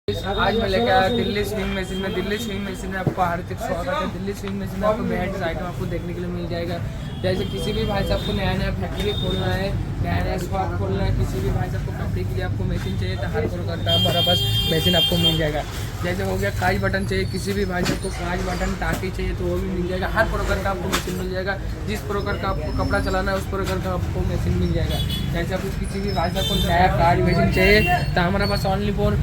आज मैं लेकर आया दिल्ली स्विंग मशीन में। दिल्ली स्विंग मशीन में आपको हार्दिक स्वागत है। दिल्ली स्विंग मशीन में आपको वेराइटीज आइटम आपको देखने के लिए मिल जाएगा। जैसे किसी भी भाई साहब को नया नया फैक्ट्री खोलना है, नया नया शॉप खोलना है, किसी भी भाई साहब को कपड़े के लिए आपको मशीन चाहिए तो हर प्रकार का हमारा पास मशीन आपको मिल जाएगा। जैसे हो गया काज बटन चाहिए, किसी भी भाई साहब को काज बटन टाकी चाहिए तो वो भी मिल जाएगा। हर प्रकार का आपको मशीन मिल जाएगा। जिस प्रकार का आपको कपड़ा चलाना है उस प्रकार का आपको मशीन मिल जाएगा। जैसे आपको किसी भी भाई साहब को नया काज मशीन चाहिए तो हमारे पास ओनली फॉर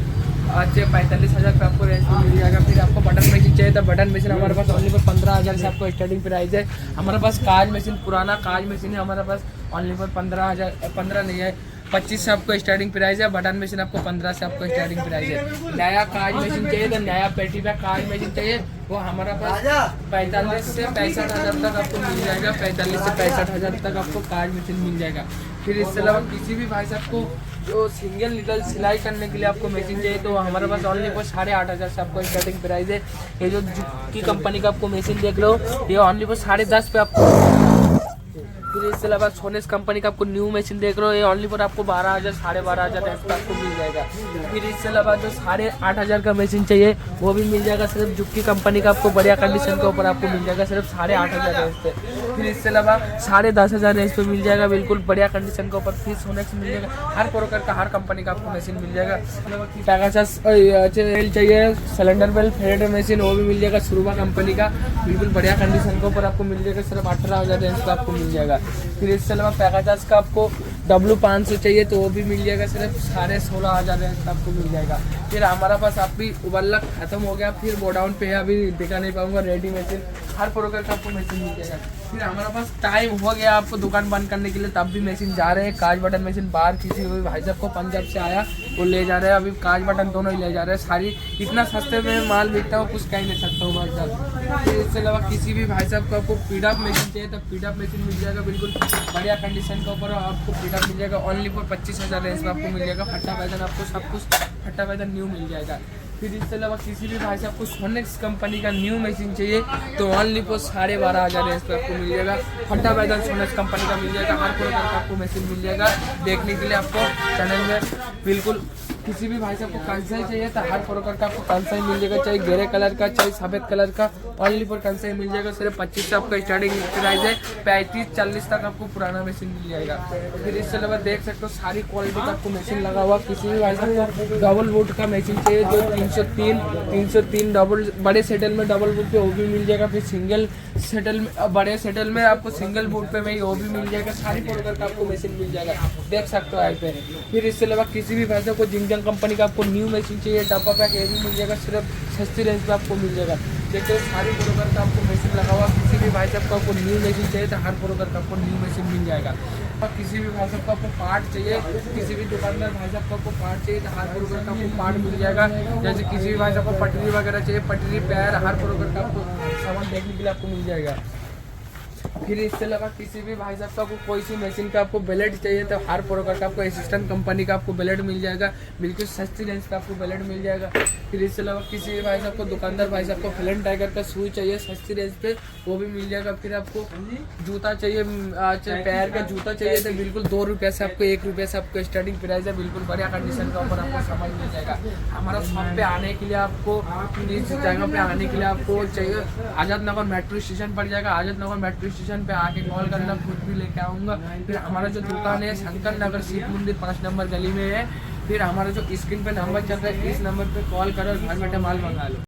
आज 45,000 पे आपको रेंज में मिल जाएगा। फिर आपको बटन मशीन चाहिए तो बटन मशीन हमारे पास ओनली फॉर 15,000 से आपको स्टार्टिंग प्राइस है। हमारे पास काज मशीन पुराना काज मशीन है हमारे पास ओनली फॉर 15,000 नहीं है 25 से आपको स्टार्टिंग प्राइस है। बटन मशीन आपको 15 से आपको स्टार्टिंग प्राइस है। नया काज मशीन चाहिए तो नया पेटी पे काज मशीन चाहिए वो हमारा पास 45 से 65,000 तक आपको मिल जाएगा। 45 से 65,000 तक आपको काज मशीन मिल जाएगा। फिर इसके अलावा किसी भी भाई साहब को जो सिंगल नीडल सिलाई करने के लिए आपको मशीन चाहिए तो हमारे पास ओनली फॉर 8,500 से आपको स्टार्टिंग प्राइस है। ये जो की कंपनी का आपको मशीन देख लो ये ओनली फॉर 10.5 पे आपको। फिर इसके अलावा सोनेस कंपनी का आपको न्यू मशीन देख रहे हो ये ओनली फॉर आपको 12,000 12,500 पे आपको मिल जाएगा। फिर इसके अलावा जो 8,500 का मशीन चाहिए वो भी मिल जाएगा। सिर्फ जुक्की कंपनी का आपको बढ़िया कंडीशन के ऊपर आपको मिल जाएगा सिर्फ 8,500 रेंज पे। फिर इसके अलावा 10,500 रेंज पे मिल जाएगा बिल्कुल बढ़िया कंडीशन के ऊपर। फिर सोनेक्स मिल जाएगा। हर प्रकार का हर कंपनी का आपको मशीन मिल जाएगा। पैगासस बेल चाहिए सिलेंडर बेल फेडर मशीन वो भी मिल जाएगा। सुरुबा कंपनी का बिल्कुल बढ़िया कंडीशन के ऊपर आपको मिल जाएगा सिर्फ 18,000 रेंज पे आपको मिल जाएगा। फिर इसके अलावा पैगासस का आपको W500 चाहिए तो वो भी मिल जाएगा सिर्फ 16,500 रेंज पे आपको मिल जाएगा। फिर हमारा पास अभी उबल्ला खत्म हो गया फिर गोडाउन पे अभी दिखा नहीं पाऊंगा रेडी मशीन हर प्रकार का आपको मशीन मिल जाएगा। फिर हमारा पास टाइम हो गया आपको दुकान बंद करने के लिए तब भी मशीन जा रहे हैं। काज बटन मशीन बाहर किसी भाई साहब को पंजाब से आया वो ले जा रहे हैं। अभी काज बटन दोनों ही ले जा रहे हैं। सारी इतना सस्ते में माल बिकता है कुछ कह नहीं सकता हूँ भाई साहब। फिर इसके अलावा किसी भी भाई साहब को आपको पीडअप मशीन चाहिए तो पीडअप मशीन मिल जाएगा बिल्कुल बढ़िया कंडीशन के ऊपर आपको पीडअप मिल जाएगा। ओनली फॉर 25,000 रेंज में आपको मिल जाएगा। फट्टा बैगन आपको सब कुछ फट्टा बैगन न्यू मिल जाएगा। फिर इसके अलावा किसी भी भाई साहब को सोनेक्स कंपनी का न्यू मशीन चाहिए तो ओनली फॉर 12,500 रेंज पे आपको मिल जाएगा। फट्टा बैगन सोनेक्स कंपनी का मिल जाएगा। हर प्रकार का आपको मशीन मिल जाएगा। देखने के लिए आपको चैनल में बिल्कुल किसी भी भाई साहब को कंसाई चाहिए तो हर प्रकार का आपको कंसाई मिल जाएगा। चाहे ग्रे कलर का चाहे सफेद कलर का ओनली फॉर कंसाई मिल जाएगा। सिर्फ 25 से आपका स्टार्टिंग प्राइस है। 35-40 तक आपको पुराना मशीन मिल जाएगा। फिर इसके अलावा देख सकते हो सारी क्वालिटी का आपको मशीन लगा हुआ। किसी भी भाई साहब को डबल वुड का मशीन चाहिए जो 303 डबल बड़े सेटल में डबल वुड पे वो भी मिल जाएगा। फिर सिंगल सेटल में बड़े सेटल में आपको सिंगल वुड पे में वो भी मिल जाएगा। सारी प्रकार का आपको मशीन मिल जाएगा देख सकते हो यहाँ पे। फिर इसके अलावा किसी भी भाई साहब को जिंजन कंपनी का आपको न्यू मशीन चाहिए डब्बा पैक ये भी मिल जाएगा सिर्फ सस्ती रेंज पे आपको मिल जाएगा। देखते सारी प्रकार का आपको मशीन लगा हुआ। किसी भी भाई साहब को आपको न्यू मशीन चाहिए तो हर प्रकार का आपको न्यू मशीन मिल जाएगा। और किसी भी भाई साहब को आपको पार्ट चाहिए किसी भी दुकानदार भाई साहब को आपको पार्ट चाहिए तो हर प्रकार का आपको पार्ट मिल जाएगा। जैसे किसी भी भाई साहब को पटरी वगैरह चाहिए पटरी पैर हर प्रकार का आपको सामान देखने के लिए आपको मिल जाएगा। फिर इसके अलावा किसी भी भाई साहब का कोई सी मशीन का आपको ब्लेड चाहिए तो हर प्रकार का आपको असिस्टेंट कंपनी का आपको ब्लेड मिल जाएगा बिल्कुल सस्ती रेंज का आपको ब्लेड मिल जाएगा। फिर इसके अलावा किसी भी भाई साहब को दुकानदार भाई साहब को फ्लैन टाइगर का शूज चाहिए सस्ती रेंज पे वो भी मिल जाएगा। फिर आपको जूता चाहिए पैर का जूता चाहिए तो बिल्कुल 2 रुपये से आपको 1 रुपये से आपको स्टार्टिंग प्राइस है। बिल्कुल बढ़िया कंडीशन का ऊपर आपको सामान मिल जाएगा। हमारा शॉप पे आने के लिए आपको इस जगह पे आने के लिए आपको चाहिए आज़ाद नगर मेट्रो स्टेशन पड़ जाएगा। आज़ाद नगर मेट्रो स्टेशन पे आके कॉल करना खुद भी लेके आऊँगा। फिर हमारा जो दुकान है शंकर नगर शिव मंदिर 5 नंबर गली में है। फिर हमारा जो स्क्रीन पे नंबर चल रहा है इस नंबर पे कॉल करो घर बैठे माल मंगा लो।